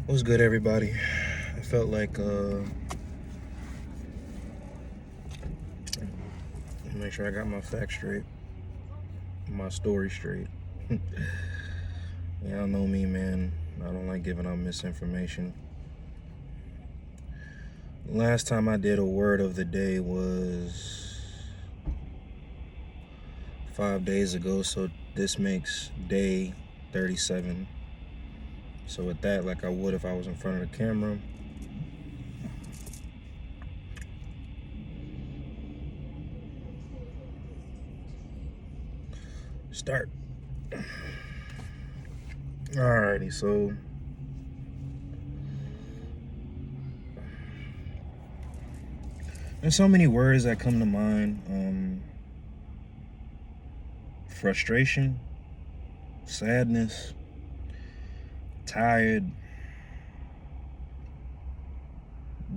What's good, everybody? I felt like make sure I got my facts straight, my story straight. Y'all know me, man. I don't like giving out misinformation. Last time I did a word of the day was 5 days ago, so this makes day 37. So with that, like I would if I was in front of the camera, start. Alrighty, so there's so many words that come to mind. Frustration, sadness, tired,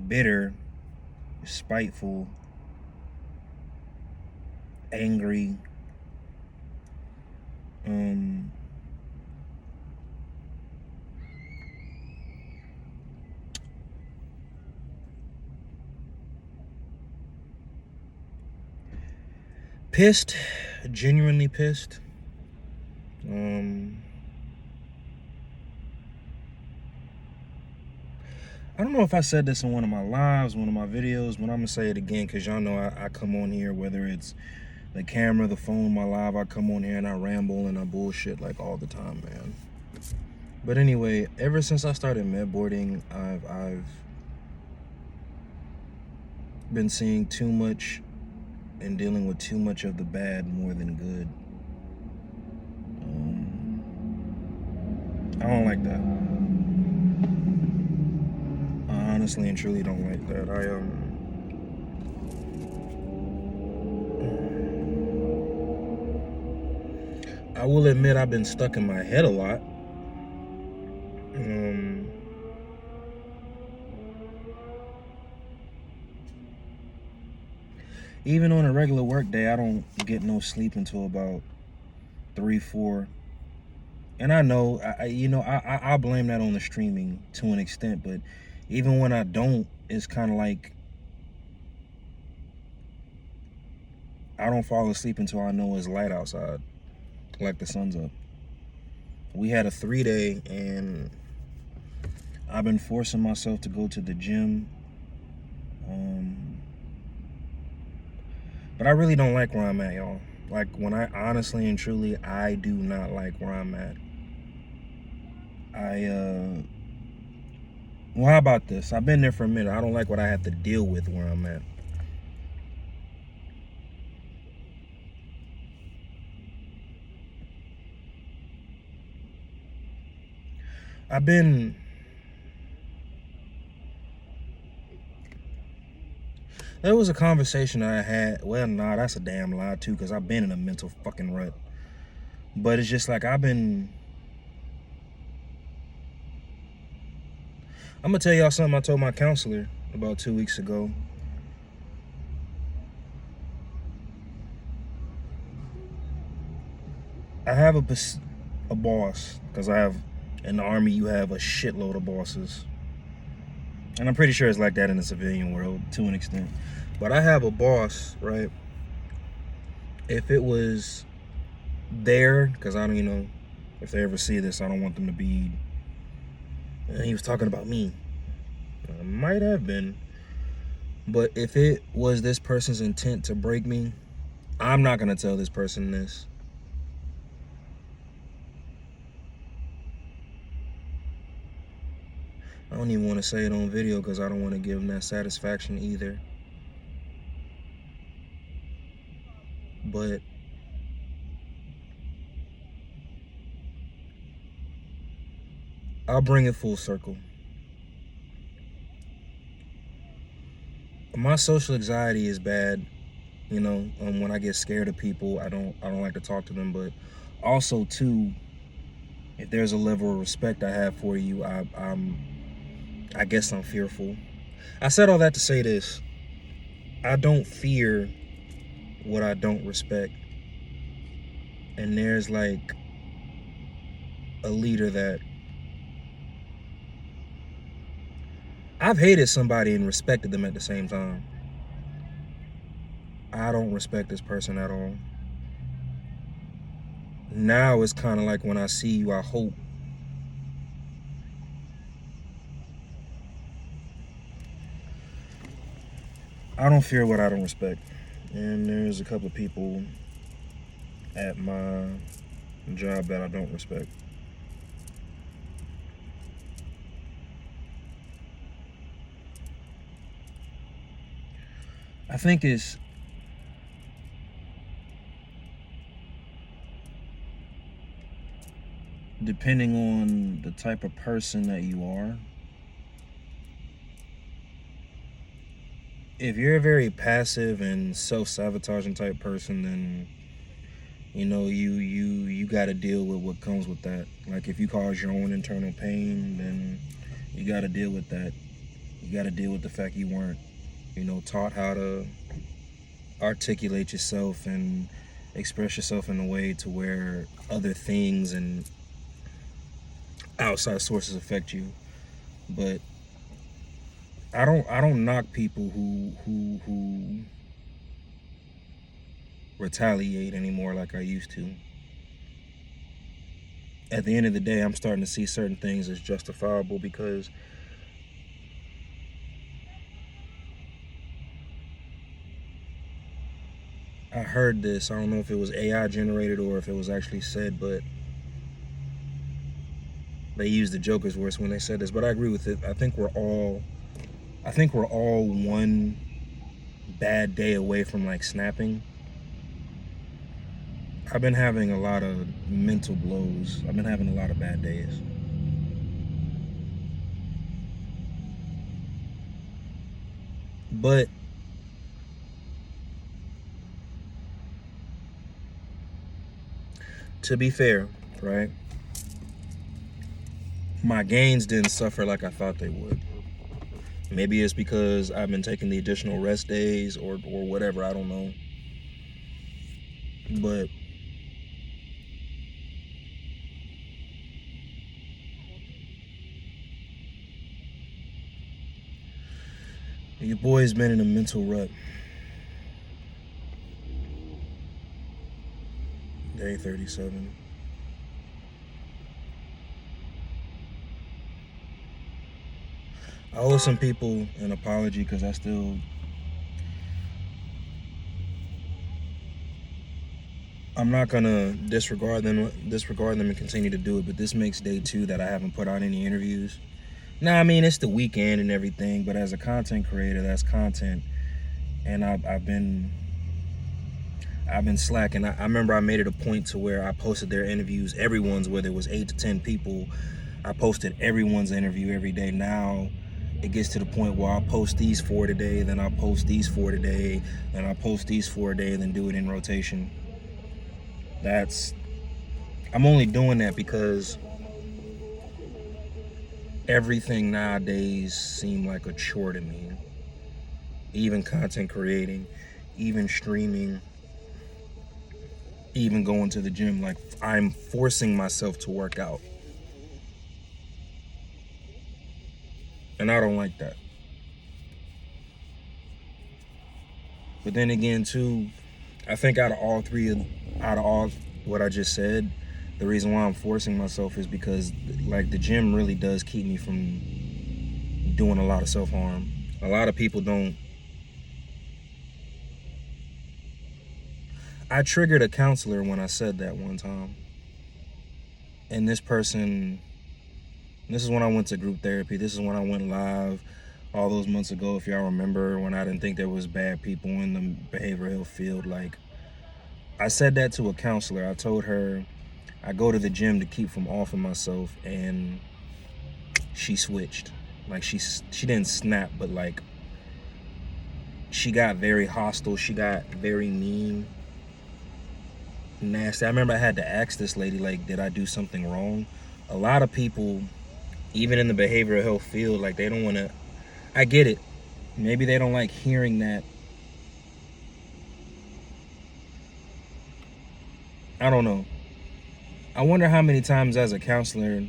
bitter, spiteful, angry, pissed, genuinely pissed. I don't know if I said this in one of my lives, one of my videos, but I'm gonna say it again because y'all know I come on here, whether it's the camera, the phone, my live, I come on here and I ramble and I bullshit like all the time, man. But anyway, ever since I started medboarding, I've been seeing too much and dealing with too much of the bad more than good. I don't like that. I honestly and truly don't like that. I will admit I've been stuck in my head a lot. Even on a regular work day, I don't get no sleep until about 3, 4. And I know, I blame that on the streaming to an extent, but even when I don't, it's kind of like I don't fall asleep until I know it's light outside, like the sun's up. We had a 3-day, and I've been forcing myself to go to the gym. But I really don't like where I'm at, y'all. Like, when I honestly and truly, I do not like where I'm at. Well, how about this? I've been there for a minute. I don't like what I have to deal with where I'm at. There was a conversation I had. Well, nah, that's a damn lie too, because I've been in a mental fucking rut. But it's just like I'm gonna tell y'all something I told my counselor about 2 weeks ago. I have a boss, because I have, in the Army, you have a shitload of bosses. And I'm pretty sure it's like that in the civilian world to an extent. But I have a boss, right? If it was there, because I don't, if they ever see this, I don't want them to be, he was talking about me. It might have been. But if it was this person's intent to break me, I'm not going to tell this person this. I don't even want to say it on video because I don't want to give them that satisfaction either. But I'll bring it full circle. My social anxiety is bad, when I get scared of people, I don't like to talk to them. But also too, if there's a level of respect I have for you, I guess I'm fearful. I said all that to say this: I don't fear what I don't respect. And there's like a leader that I've hated somebody and respected them at the same time. I don't respect this person at all. Now it's kind of like when I see you, I hope I don't fear what I don't respect. And there's a couple of people at my job that I don't respect. I think it's depending on the type of person that you are. If you're a very passive and self-sabotaging type person, then you got to deal with what comes with that. Like if you cause your own internal pain, then you got to deal with that. You got to deal with the fact you weren't, taught how to articulate yourself and express yourself in a way to where other things and outside sources affect you. But I don't knock people who retaliate anymore like I used to. At the end of the day, I'm starting to see certain things as justifiable because I heard this. I don't know if it was AI generated or if it was actually said, but they used the Joker's voice when they said this. But I agree with it. I think we're all one bad day away from like snapping. I've been having a lot of mental blows. I've been having a lot of bad days. But to be fair, right? My gains didn't suffer like I thought they would. Maybe it's because I've been taking the additional rest days or whatever, I don't know. But your boy's been in a mental rut. Day 37. I owe some people an apology because I'm not gonna disregard them and continue to do it. But this makes day 2 that I haven't put out any interviews. Now, I mean, it's the weekend and everything, but as a content creator, that's content, and I've been slacking. I remember I made it a point to where I posted their interviews, everyone's, whether it was 8 to 10 people. I posted everyone's interview every day. Now it gets to the point where I'll post these 4 today, then I'll post these 4 today, then I'll post these 4 a day, and then do it in rotation. I'm only doing that because everything nowadays seems like a chore to me. Even content creating, even streaming, even going to the gym. Like, I'm forcing myself to work out. And I don't like that. But then again, too, I think out of all what I just said, the reason why I'm forcing myself is because, like, the gym really does keep me from doing a lot of self-harm. A lot of people don't. I triggered a counselor when I said that one time. And this is when I went to group therapy. This is when I went live all those months ago, if y'all remember, when I didn't think there was bad people in the behavioral health field. Like, I said that to a counselor. I told her I go to the gym to keep from offing myself, and she switched. Like, she didn't snap, but like, she got very hostile. She got very mean, nasty. I remember I had to ask this lady, like, did I do something wrong? A lot of people, even in the behavioral health field, like, they don't want to. I get it. Maybe they don't like hearing that. I don't know. I wonder how many times as a counselor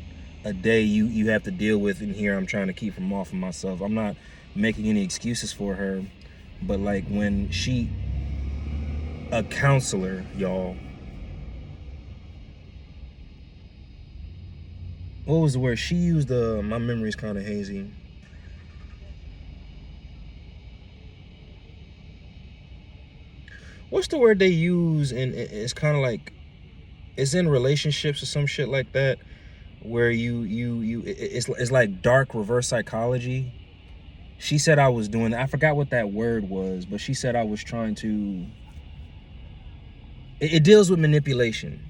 a day you have to deal with in here I'm trying to keep from off of myself. I'm not making any excuses for her, but like when a counselor, y'all, what was the word she used? My memory's kind of hazy. What's the word they use? And it's kind of like, it's in relationships or some shit like that, where it's like dark reverse psychology. She said I was doing that. I forgot what that word was, but she said I was trying to. It deals with manipulation,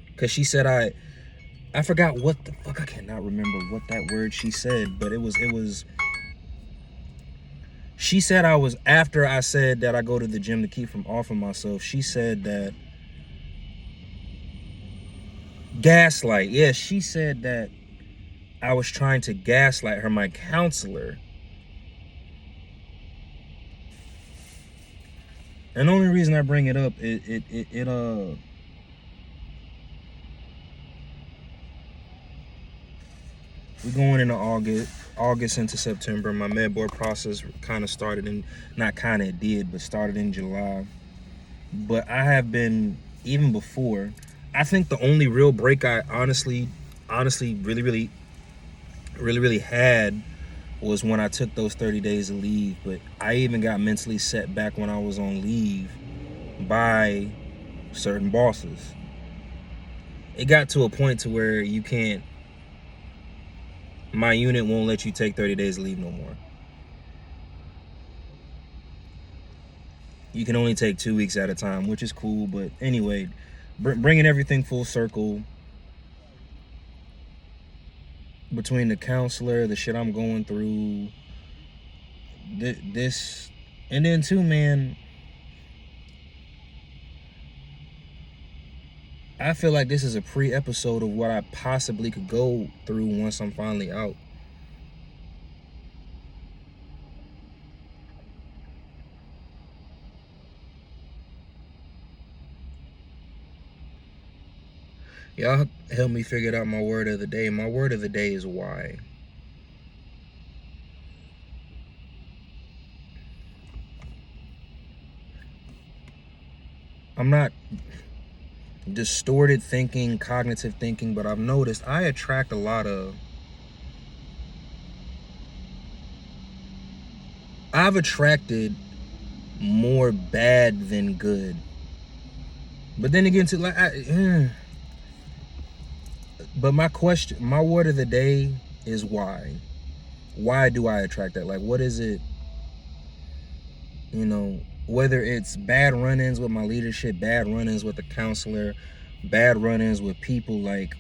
because she said I forgot what the fuck. I cannot remember what that word she said, but it was. She said I was, after I said that I go to the gym to keep from off of myself. She said that gaslight. Yeah, she said that I was trying to gaslight her, my counselor. And the only reason I bring it up, we're going into August into September. My med board process kind of started in, not kind of, it did, but started in July. But I have been, even before, I think the only real break I honestly really had was when I took those 30 days of leave. But I even got mentally set back when I was on leave by certain bosses. It got to a point to where you can't, my unit won't let you take 30 days of leave no more. You can only take 2 weeks at a time, which is cool. But anyway, bringing everything full circle, between the counselor, the shit I'm going through, this, and then too, man, I feel like this is a pre-episode of what I possibly could go through once I'm finally out. Y'all help me figure out my word of the day. My word of the day is why. I'm not distorted thinking, cognitive thinking, but I've noticed I attract a lot of, I've attracted more bad than good. But then again, to like, but my word of the day is why. Why do I attract that? Like, what is it? You know, whether it's bad run-ins with my leadership, bad run-ins with the counselor, bad run-ins with people, like,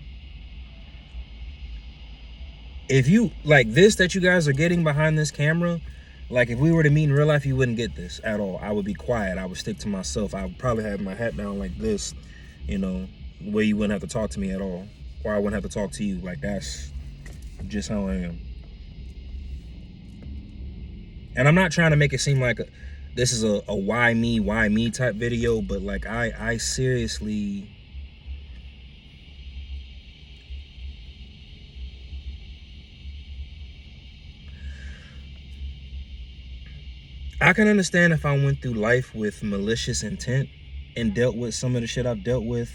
if you, like this that you guys are getting behind this camera, like if we were to meet in real life, you wouldn't get this at all. I would be quiet. I would stick to myself. I would probably have my hat down like this, you know, where you wouldn't have to talk to me at all. Or I wouldn't have to talk to you. Like, that's just how I am. And I'm not trying to make it seem like this is a why me type video, but like I seriously, I can understand if I went through life with malicious intent and dealt with some of the shit I've dealt with.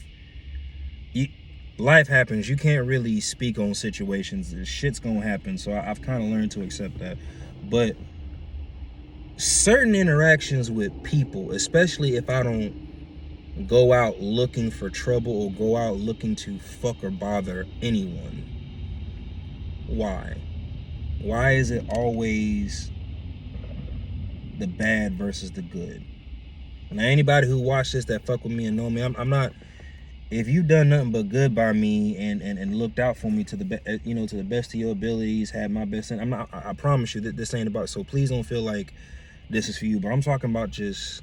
Life happens. You can't really speak on situations. Shit's gonna happen. So I've kind of learned to accept that. But certain interactions with people, especially if I don't go out looking for trouble or go out looking to fuck or bother anyone, why? Why is it always the bad versus the good? Now, anybody who watched this that fuck with me and know me, I'm not. If you've done nothing but good by me and looked out for me to the to the best of your abilities, had my best, I'm not. I promise you that this ain't about. So please don't feel like this is for you. But I'm talking about just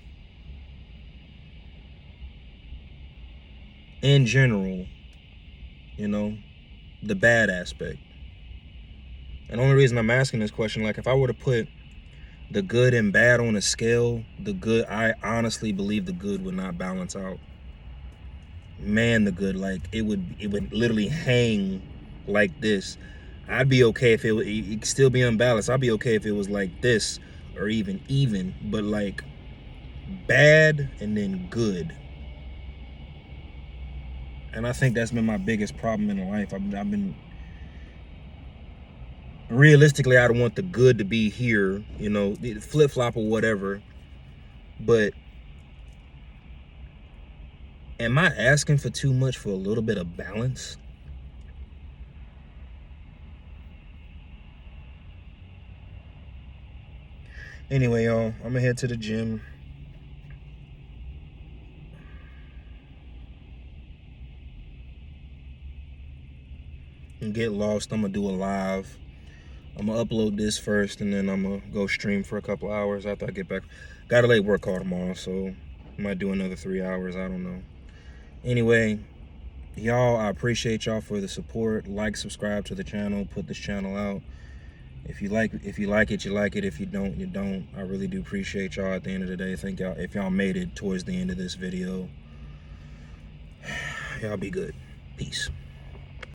in general, the bad aspect. And the only reason I'm asking this question, like if I were to put the good and bad on a scale, I honestly believe the good would not balance out. Man, the good, like it would literally hang like this. I'd be okay if it still be unbalanced. I'd be okay if it was like this or even, but like bad and then good. And I think that's been my biggest problem in life. I've been realistically, I don't want the good to be here, you know, flip flop or whatever. But am I asking for too much for a little bit of balance? Anyway, y'all, I'm gonna head to the gym. And get lost. I'm gonna do a live. I'm gonna upload this first, and then I'm gonna go stream for a couple hours after I get back. Got a late work call tomorrow, so I might do another 3 hours. I don't know. Anyway, y'all, I appreciate y'all for the support. Like, subscribe to the channel, put this channel out. If you like it, you like it. If you don't, you don't. I really do appreciate y'all at the end of the day. Thank y'all if y'all made it towards the end of this video. Y'all be good. Peace.